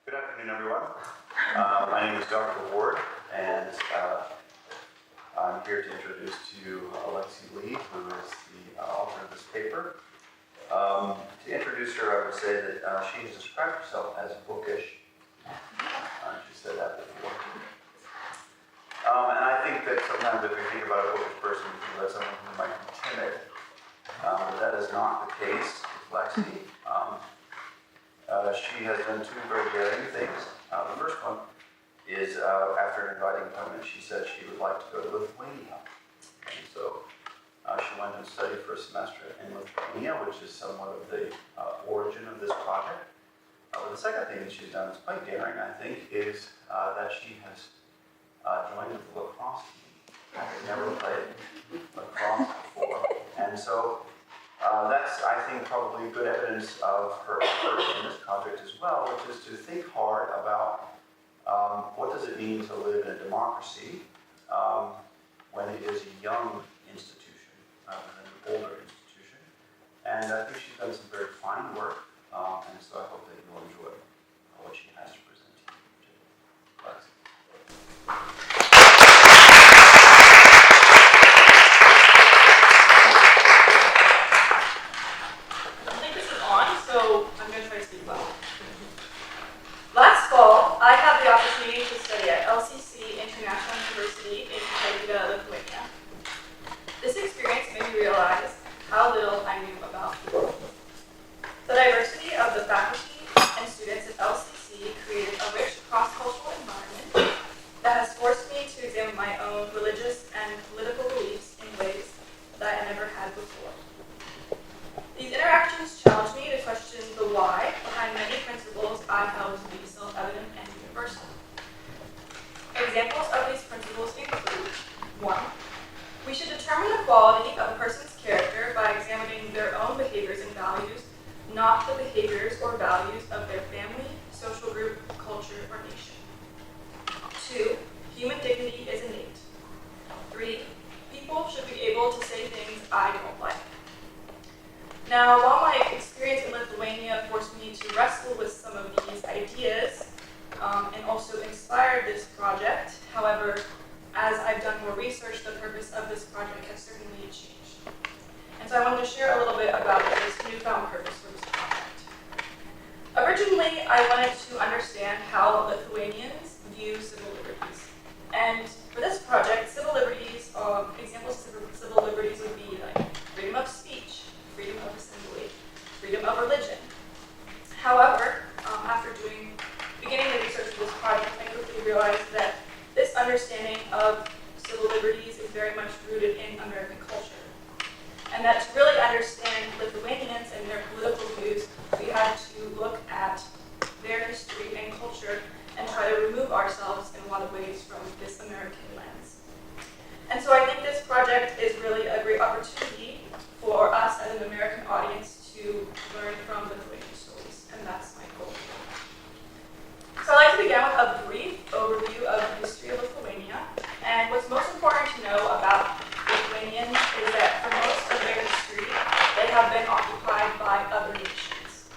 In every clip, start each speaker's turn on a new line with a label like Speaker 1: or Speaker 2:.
Speaker 1: Good afternoon, everyone. My name is Dr. Ward, and I'm here to introduce to you Lexi, who is the author of this paper. To introduce her, I would say that she has described herself as bookish. She said that before. And I think that sometimes if we think about a bookish person, we think about someone who might be timid. But that is not the case with Lexi. She has done two very daring things. The first one is after inviting women, she said she would like to go to Lithuania. And so she went and studied for a semester in Lithuania, which is somewhat of the origin of this project. The second thing that she's done is quite daring, I think, is that she has joined the lacrosse team. I've never played lacrosse before. And so that's, I think, probably good evidence of her effort in this project as well, which is to think hard about what does it mean to live in a democracy when it is a young institution rather than an older institution. And I think she's done some very fine work, and so I hope that you'll enjoy what she has to present to you. Lexi.
Speaker 2: Last fall, I had the opportunity to study at LCC International University in Lithuania. This experience made me realize how little I knew about the world. The diversity of the faculty and students at LCC created a rich cross-cultural environment that has forced me to examine my own religious and political beliefs in ways that I never had before. These interactions challenged me to question the why behind many principles I held to be self-evident and universal. Examples of these principles include: 1. We should determine the quality of a person's character by examining their own behaviors and values, not the behaviors or values of their family, social group, culture, or nation. 2. Human dignity is innate. 3. People should be able to say things I don't like. Now, while my experience in Lithuania forced me to wrestle with some of these ideas and also inspired this project, however, as I've done more research, the purpose of this project has certainly changed. And so I wanted to share a little bit about this newfound purpose for this project. Originally, I wanted to understand how Lithuanians view civil liberties. And for this project, civil liberties, examples of civil liberties would be like freedom of speech, freedom of assembly, freedom of religion. However, after beginning the research for this project, I quickly realized that this understanding of civil liberties is very much rooted in American culture. And that to really understand Lithuanians and their political views, we had to look at their history and culture and try to remove ourselves in a lot of ways from this American lens. And so I think this project is really a great opportunity for us as an American audience to learn from Lithuanian stories, and that's my goal. So I'd like to begin with a brief overview of the history of Lithuania. And what's most important to know about Lithuanians is that for most of their history, they have been occupied by other nations.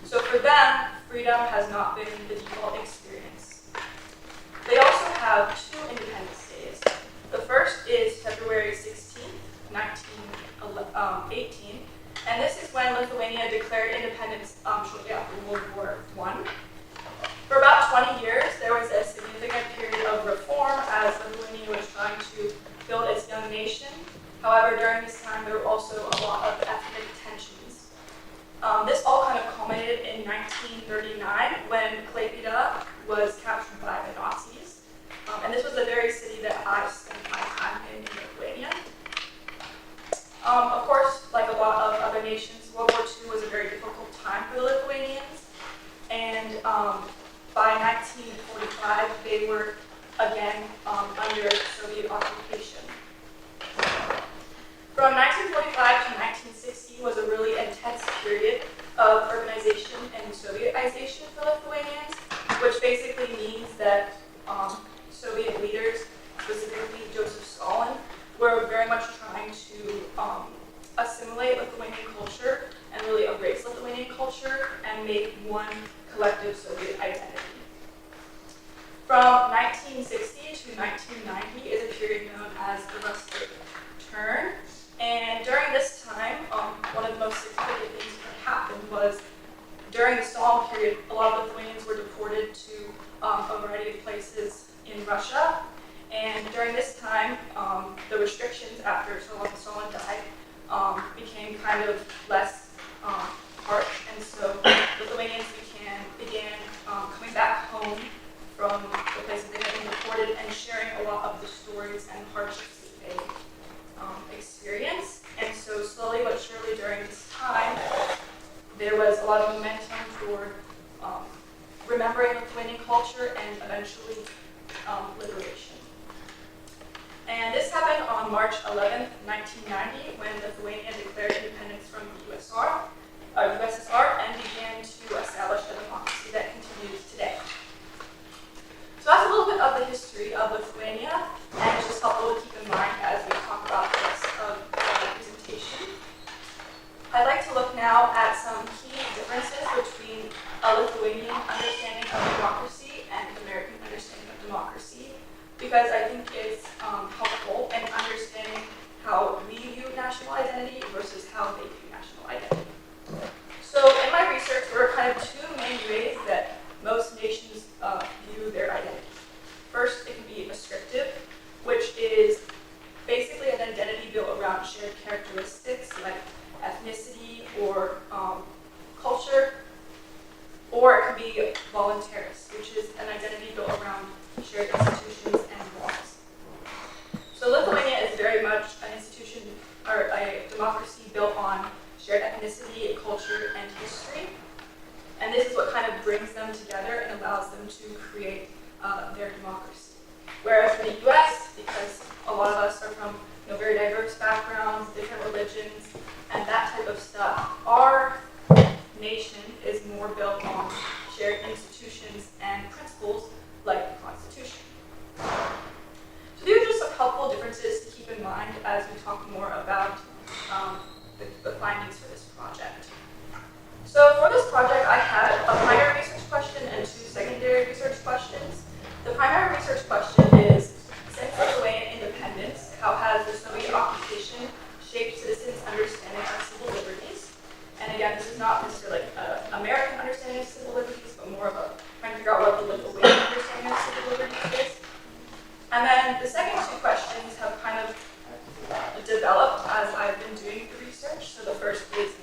Speaker 2: So for them, freedom has not been the default experience. They also have two independence days. The first is February 16th, 1918, and this is when Lithuania declared independence shortly after World War I. For about 20 years, there was a significant period of reform as Lithuania was trying to build its young nation. However, during this time, there were also a lot of ethnic tensions. This all kind of culminated in 1939 when Klaipėda was captured by the Nazis. And this was the very city that I spent my time in Lithuania. Of course, like a lot of other nations, World War II was a very difficult time for the Lithuanians. And by 1945, they were again under Soviet occupation. From 1945 to 1960 was a really intense period of urbanization and Sovietization for Lithuanians, which basically means that Soviet leaders, specifically Joseph Stalin, were very much trying to assimilate Lithuanian culture and really embrace Lithuanian culture and make one collective Soviet identity. From 1960 to 1990 is a period known as the rustic turn. And during this time, one of the most significant things that happened was during the Stalin period, a lot of Lithuanians were deported to a variety of places in Russia. And during this time, the restrictions after Stalin died became kind of less harsh. And so Lithuanians began coming back home from the places they had been deported and sharing a lot of the stories and hardships that they experienced. And so slowly but surely during this time, there was a lot of momentum toward remembering Lithuanian culture and eventually liberation. And this happened on March 11th, 1990, when Lithuania declared independence from the USSR and began to establish a democracy that continues today. So that's a little bit of the history of Lithuania, and it's just helpful to keep in mind as we talk about the rest of the presentation. I'd like to look now at some key differences between a Lithuanian understanding of democracy and an American understanding of democracy, because I think it's helpful in understanding how we view national identity versus how they view national identity. So in my research, there are kind of two main ways that most nations view their identity. First, it can be ascriptive, which is basically an identity built around shared characteristics like ethnicity or culture, or it could be voluntarist, which is an identity built around shared institutions and laws. So Lithuania is very much an institution or a democracy built on shared ethnicity, culture, and history. And this is what kind of brings them together and allows them to create their democracy. Whereas in the US, because a lot of us are from very diverse backgrounds, different religions, and that type of stuff, our nation is more built on shared institutions and principles like the Constitution. So these are just some helpful differences to keep in mind as we talk more about the findings for this project. So for this project, I had a primary research question and two secondary research questions. The primary research question is, since Lithuanian independence, how has the Soviet occupation shaped citizens' understanding of civil liberties? And again, this is not necessarily an American understanding of civil liberties, but more of a trying to figure out what the Lithuanian understanding of civil liberties is. And then the second two questions have kind of developed as I've been doing the research. So the first is,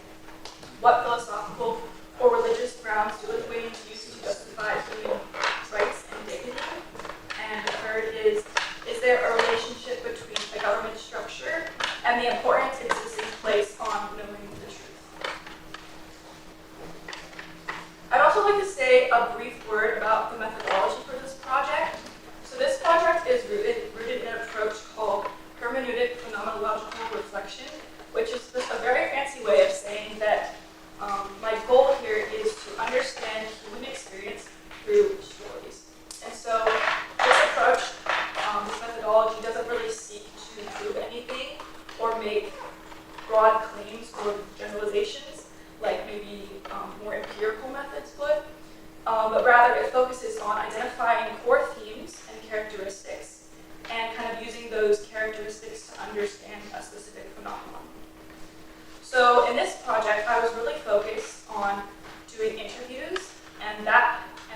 Speaker 2: what philosophical or religious grounds do Lithuanians use to justify human rights and dignity? And the third is there a relationship between the government structure and the importance its citizens place on knowing the truth? I'd also like to say a brief word about the methodology for this project. So this project is rooted in an approach called hermeneutic phenomenological reflection, which is just a very fancy way of saying that my goal here is to understand human experience through stories. And so this approach, this methodology doesn't really seek to prove anything or make broad claims or generalizations like maybe more empirical methods would, but rather it focuses on identifying core themes and characteristics and kind of using those characteristics to understand a specific phenomenon. So in this project, I was really focused on doing interviews and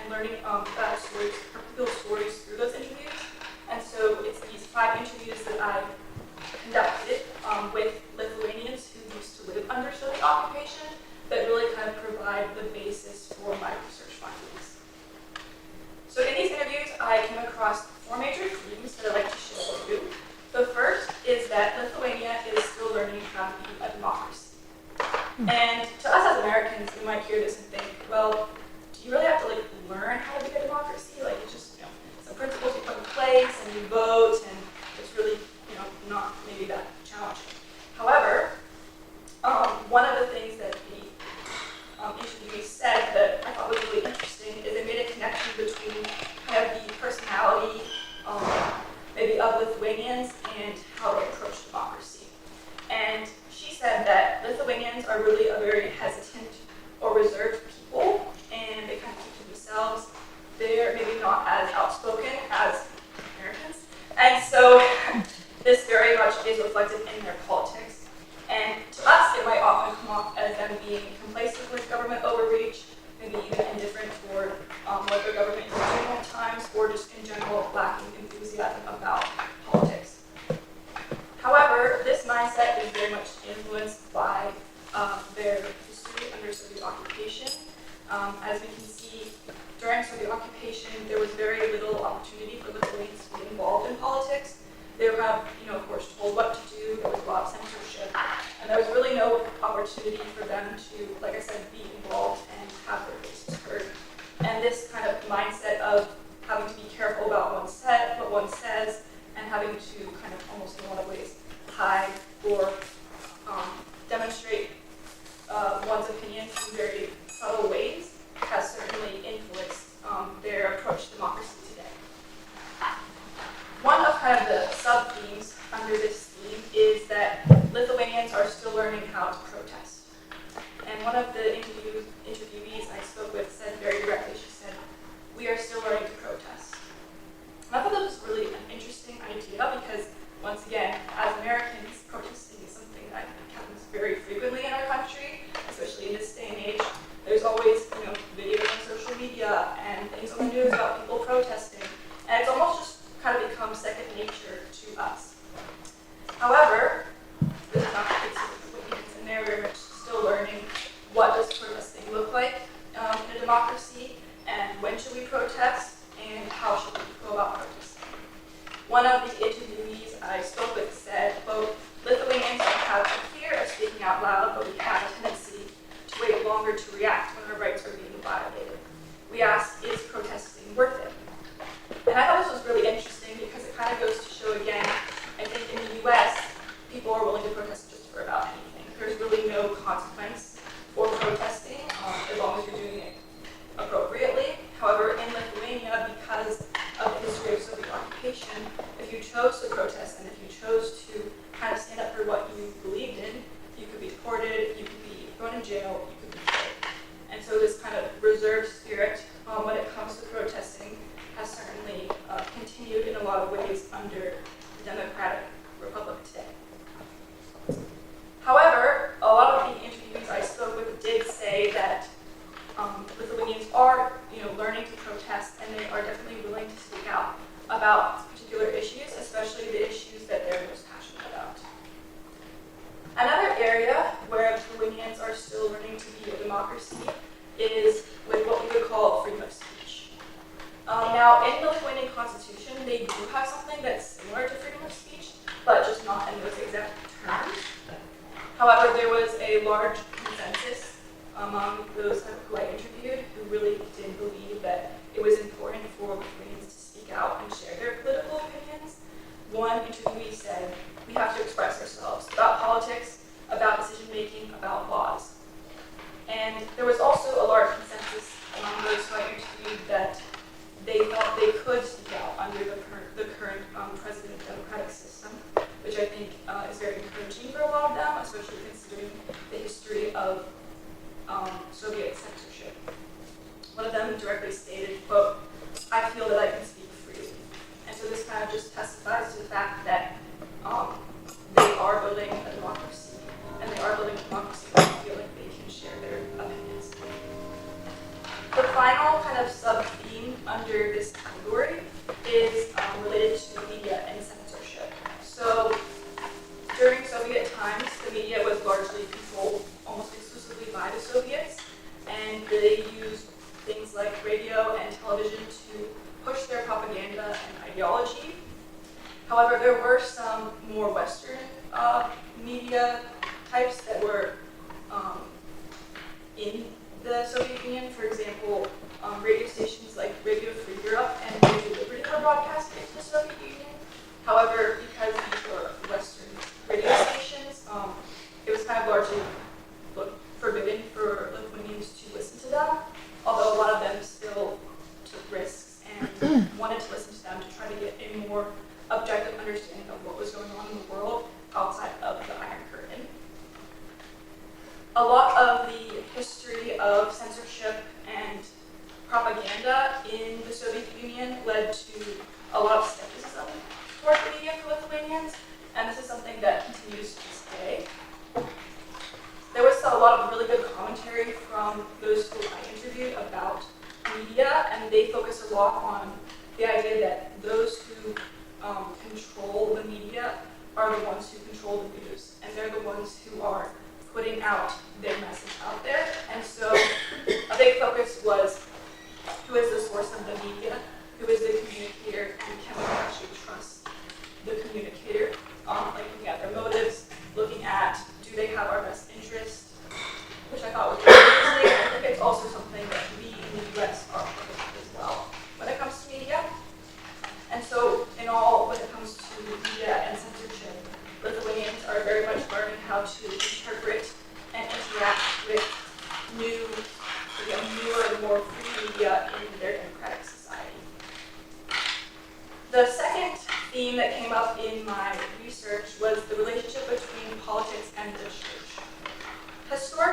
Speaker 2: learning about people's stories through those interviews. And so it's these 5 interviews that I conducted with Lithuanians who used to live under Soviet occupation that really kind of provide the basis for my research findings. So in these interviews, I came across 4 major themes that I'd like to share with you. The first is that Lithuania is still learning how to be a democracy. And to us as Americans, we might hear this and think, well, do you really have to learn how to be a democracy? It's just some principles you put in place and you vote, and it's really not maybe that challenging. However, one of the things that the interviewee said that I thought was really interesting is they made a connection between kind of the personality maybe of Lithuanians and how they approach democracy. And she said that Lithuanians are really a very hesitant or reserved people, and they kind of keep to themselves. They're maybe not as outspoken opportunity for them to, like I said, be involved and have their voices heard. And this kind of mindset of having to be careful about what one says, and having to kind of almost in a lot of ways hide or demonstrate one's opinion in very subtle ways has certainly influenced their approach to democracy today. One of kind of the sub-themes under this theme is that Lithuanians are still learning how to protest. And one of the interviewees I spoke with said very directly, she said, "We are still learning to protest." And I thought that was really an interesting idea because, once again, as Americans, protesting is something that happens very frequently in our country, especially in this day and age. There's always, videos on social media and things on the news about people protesting, and it's almost just kind of become second nature to us. However, this is not the case with Lithuanians, and they're very much still learning what does protesting look like in a democracy, and when should we protest, and how should we go about protesting. One of the interviewees I spoke with said, quote, "Lithuanians don't have a fear of speaking out loud, but we have a tendency to wait longer to react when our rights are being violated. We ask, is protesting worth it?" And I thought this was really interesting because it kind of goes to show again, I think in the US, people are willing to protest just for about anything. There's really no consequence for protesting as long as you're doing it appropriately. However, in Lithuania, because of the history of Soviet occupation, if you chose to protest and if you chose to kind of stand up for what you believed in, you could be deported, you could be thrown in jail, you could be killed. And so this kind of reserved spirit when it comes to protesting has certainly continued in a lot of ways under the Democratic Republic today. However, a lot of the interviewees I spoke with did say that Lithuanians are, learning to protest, and they are definitely willing to speak out about particular issues, especially the issues that they're most passionate about. Another area where Lithuanians are still learning to be a democracy is with what we would call freedom of speech. Now, in the Lithuanian constitution, they do have something that's similar to freedom of speech, but just not in those exact terms. However, there was a large consensus among those who I interviewed who really did believe that it was important for Lithuanians to speak out and share their political opinions. One interviewee said, "We have to express ourselves about politics, about decision-making, about laws." And there was also a large consensus among those who I interviewed that they thought they could speak out under the current president democratic system, which I think is very encouraging for a lot of them, especially considering the history of Soviet censorship. One of them directly stated, quote, "I feel that I can speak freely." And so this kind of just testifies to the fact that they are building a democracy, and they are building a democracy where they feel like they can share their opinions. The final kind of sub-theme under this category is related to media and censorship. So during Soviet times, the media was largely controlled almost exclusively by the Soviets, and they used things like radio and television to push their propaganda and ideology. However, there were some more Western media types that were in the Soviet Union. For example, radio stations like Radio Free Europe and Radio Liberty were broadcast into the Soviet Union. However, because these were Western radio stations, it was kind of largely forbidden for Lithuanians to listen to them, although a lot of them still took risks and wanted to listen to them to try to get a more objective understanding of what was going on in the world outside of the Iron Curtain. A lot of the history of censorship and propaganda in the Soviet Union led to a lot of skepticism toward the media for Lithuanians, and this is something that continues to this day. There was a lot of really good commentary from those who I interviewed about media, and they focus a lot on the idea that those who control the media are the ones who control the news, and they're the ones who are putting out their message out there. And so a big focus was, who is the source of the media, who is the communicator, and can we actually trust the communicator? Like looking at their motives, looking at, do they have our best interest?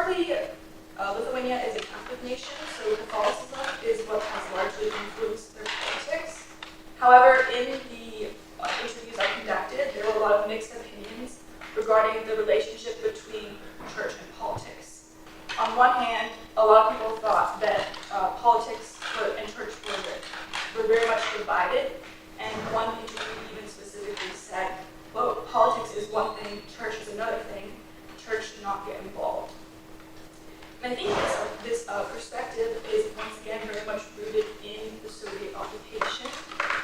Speaker 2: Historically, Lithuania is a Catholic nation, so Catholicism is what has largely influenced their politics. However, in the interviews I conducted, there were a lot of mixed opinions regarding the relationship between church and politics. On one hand, a lot of people thought that politics and church were very much divided, and one interview even specifically said, well, politics is one thing, church is another thing, church do not get involved. And I think this perspective is once again very much rooted in the Soviet occupation,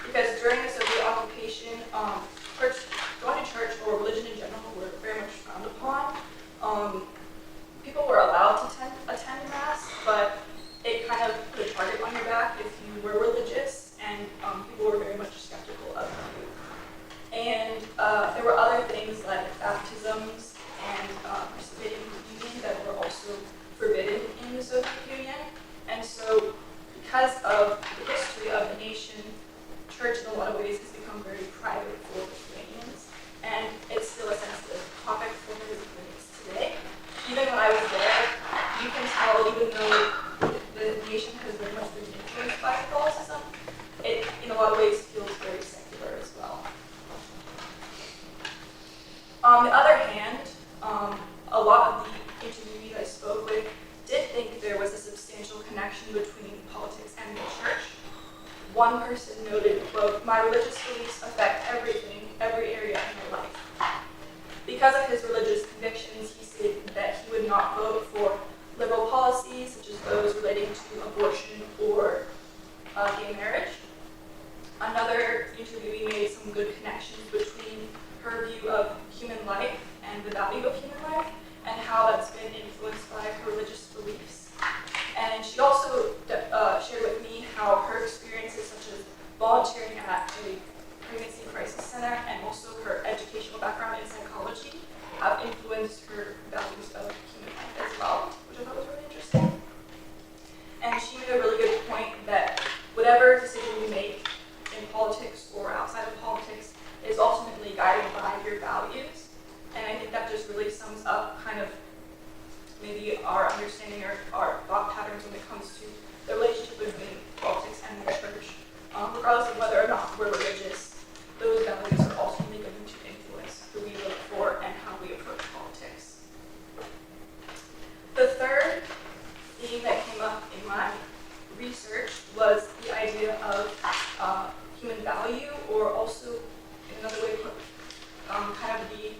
Speaker 2: because during the Soviet occupation, going to church or religion in general were very much frowned upon. People were allowed to attend Mass, but it kind of put a target on your back if you were religious, and people were very much skeptical of you. And there were other things like baptisms and participating in communion that were also forbidden in the Soviet Union. And so, because of the history of the nation, church in a lot of ways has become very private for Lithuanians, and it's still a sensitive topic for the Lithuanians today. Even when I was there, you can tell, even though the nation has very much been influenced by Catholicism, it in a lot of ways feels very secular as well. On the other hand, a lot of the interviewees I spoke with did think there was a substantial connection between politics and the church. One person noted, quote, "My religious beliefs affect everything, every area in my life." Because of his religious convictions, he stated that he would not vote for liberal policies such as those relating to abortion or gay marriage. Another interviewee made some good connections between her view of human life and the value of human life, and how that's been influenced by her religious beliefs. And she also shared with me how her experiences, such as volunteering at a pregnancy crisis center and also her educational background in psychology, have influenced her values of human life as well, which I thought was really interesting. And she made a really good point that whatever decision you make in politics or outside of politics is ultimately guided by your values. And I think that just really sums up kind of maybe our understanding or our thought patterns when it comes to the relationship between politics and the church. Regardless of whether or not we're religious, those values are ultimately going to influence who we vote for and how we approach politics. The third theme that came up in my research was the idea of human value, or also, in another way, kind of the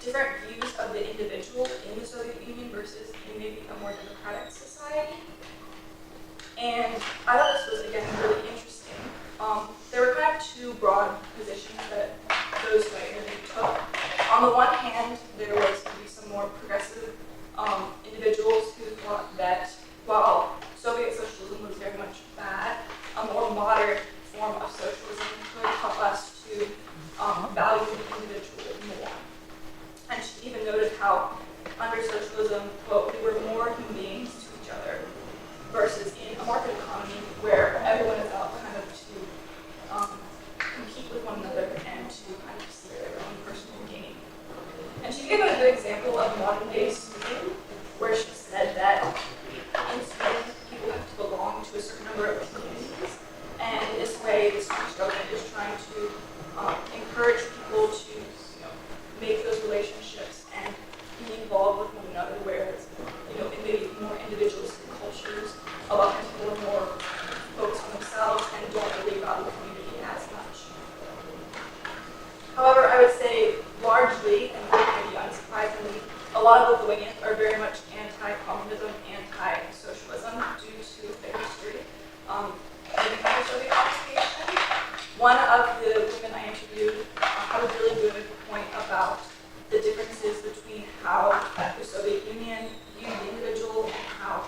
Speaker 2: different views of the individual in the Soviet Union versus in maybe a more democratic society. And I thought this was, again, really interesting. There were kind of two broad positions that those who I interviewed took. On the one hand, there was maybe some more progressive individuals who thought that while Soviet socialism was very much bad, a more moderate form of socialism could help us to value the individual more. And she even noted how under socialism, quote, we were more human beings to each other, versus in a market economy where everyone is out kind of to compete with one another and to kind of seek their own personal gain. And she gave a good example of modern day Sweden, where she said that in Sweden, people have to belong to a certain number of communities, and in this way, the Swedish government is trying to encourage people to make those relationships and be involved with one another, whereas, in maybe more individualistic cultures, a lot of people are more focused on themselves and don't really value community as much. However, I would say largely, and maybe unsurprisingly, a lot of Lithuanians are very much anti-communism, anti-socialism due to their history in the Soviet occupation. One of the women I interviewed had a really good point about the differences between how the Soviet Union viewed the individual and how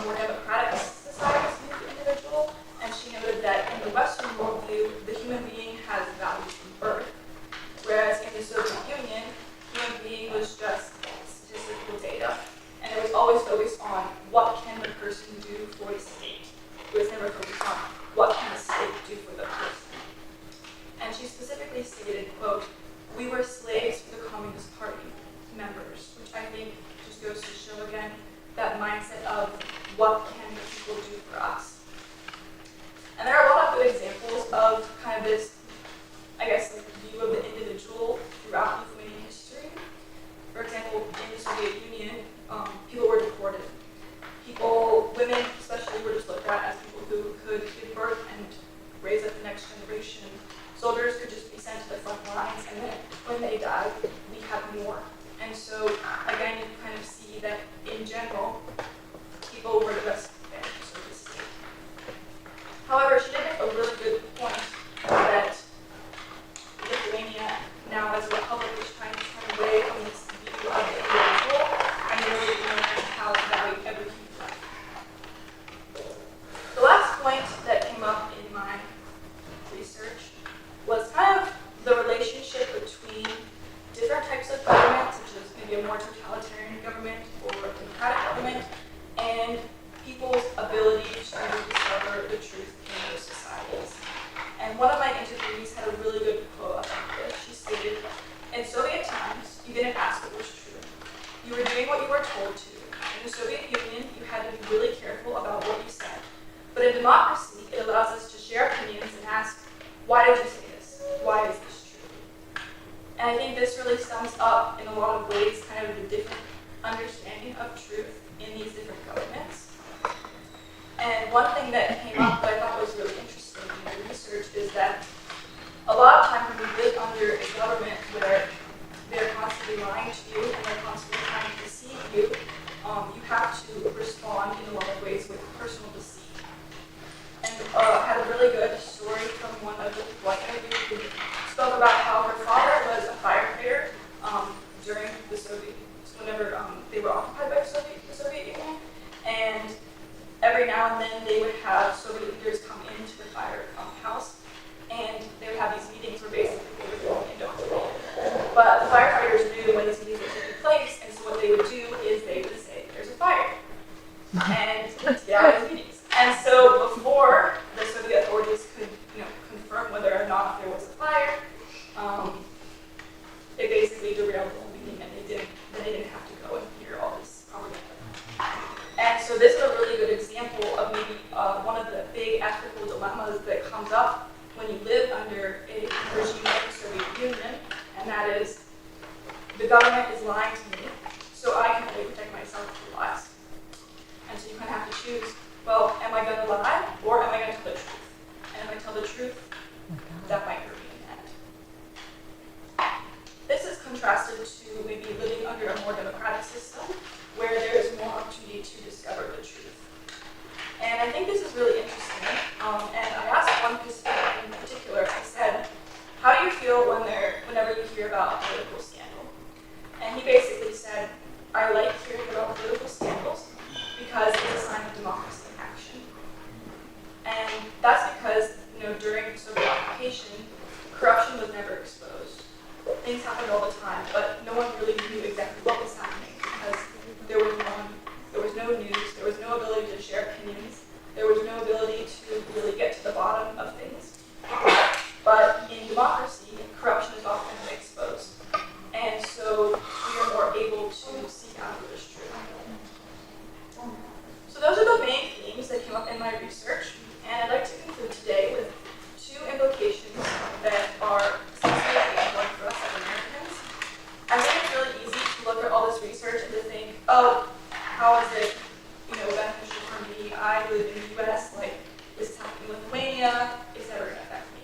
Speaker 2: more democratic societies view the individual. And she noted that in the Western worldview, the human being has values from birth, whereas in the Soviet Union, human being was just statistical data, and it was always focused on what can the person do for the state. It was never focused on what can the state do for the person. And she specifically stated, quote, "We were slaves for the Communist Party members," which I think just goes to show again that mindset of what can the people do for us. And there are a lot of good examples of kind of this, I guess, like view of the individual throughout Lithuanian history. For example, in the Soviet Union, people were deported. Women especially, were just looked at as people who could give birth and raise up the next generation. Soldiers could just be sent to the front lines, and then when they died, we had more. And so, again, you kind of see that in general, people were the best advantages of the state. However, she did make a really good point that Lithuania, now as a republic, is trying to turn away from this view of the individual and really learn how to value every human life. The last point that came up in my research was kind of the relationship between different types of government, such as maybe a more totalitarian government or a democratic government, and people's ability to discover the truth in those societies. And one of my interviewees had a really good quote about this. She stated, "In Soviet times, you didn't ask what was true. You were doing what you were told to. In the Soviet Union, you had to be really careful about what you said. But in democracy, it allows us to share opinions and ask, why did you say this? Why is this true?" And I think this really sums up, in a lot of ways, kind of the different understanding of truth in these different governments. And one thing that came up that I thought was really interesting in the research is that a lot of times when we live under a government where they're constantly lying to you and they're constantly trying to deceive you, you have to respond in a lot of ways with personal deceit. And I had a really good story from one of the people I interviewed who spoke about how her father was a firefighter during the whenever they were occupied by the Soviet Union. And every now and then they would have Soviet leaders come into the firehouse, and they would have these meetings where basically they were being indoctrinated. But the firefighters knew when these meetings were taking place, and so what they would do is they would say, "There's a fire," and get out of these meetings. And so before the Soviet authorities could, confirm whether or not there was a fire, they basically derailed the whole meeting, and they didn't have to go and hear all this propaganda. And so this is a really good example of maybe one of the big ethical dilemmas that comes up when you live under a regime like the Soviet Union, and that is, the government is lying to me, so I can only protect myself through lies. And so you kind of have to choose, well, am I going to lie, or am I going to tell the truth? And if I tell the truth, that might hurt me in the end. This is contrasted to maybe living under a more democratic system, where there is more opportunity to discover the truth. And I think this is really interesting. And I asked one participant in particular, I said, how do you feel whenever you hear about a political scandal? And he basically said, I like hearing about political scandals because it's a sign of democracy in action. And that's because, during Soviet occupation, corruption was never exposed. Things happened all the time, but no one really knew exactly what was happening because there was no news, there was no ability to share opinions, there was no ability to really get to the bottom of things. But in democracy, corruption is often exposed. And so we are more able to seek out what is true. So those are the main themes that came up in my research, and I'd like to conclude today with two implications that are essentially important for us as Americans. I think it's really easy to look at all this research and to think, oh, how is it, beneficial for me? I live in the U.S., this is happening in Lithuania, is that going to affect me?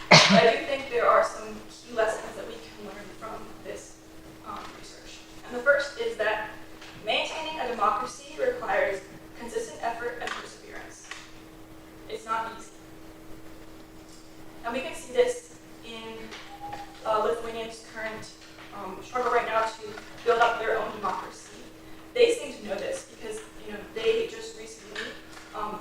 Speaker 2: But I do think there are some key lessons that we can learn from this research. And the first is that maintaining a democracy requires consistent effort and perseverance. It's not easy. And we can see this in Lithuania's current struggle right now to build up their own democracy. They seem to know this because they just recently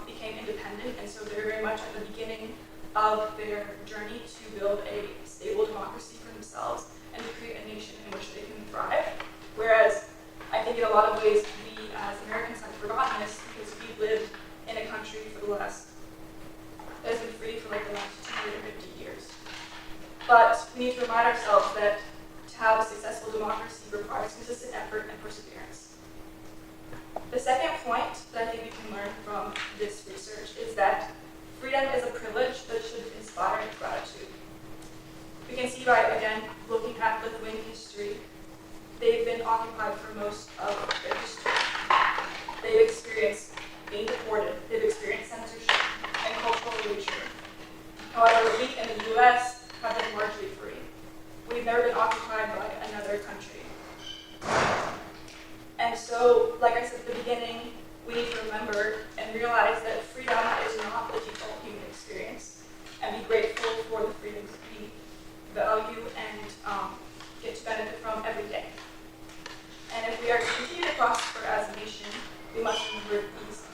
Speaker 2: became independent, and so they're very much at the beginning of their journey to build a stable democracy for themselves and to create a nation in which they can thrive. Whereas I think in a lot of ways we as Americans have forgotten this because we've lived in a country that has been free for the last 250 years. But we need to remind ourselves that to have a successful democracy requires consistent effort and perseverance. The second point that I think we can learn from this research is that freedom is a privilege that should inspire gratitude. We can see by, again, looking at Lithuanian history, they've been occupied for most of their history. They've experienced being deported, they've experienced censorship and cultural erasure. However, we in the US have been largely free. We've never been occupied by another country. And so, like I said at the beginning, we need to remember and realize that freedom is not the default human experience, and be grateful for the freedoms we value and get to benefit from every day. And if we are to continue to prosper as a nation, we must remember these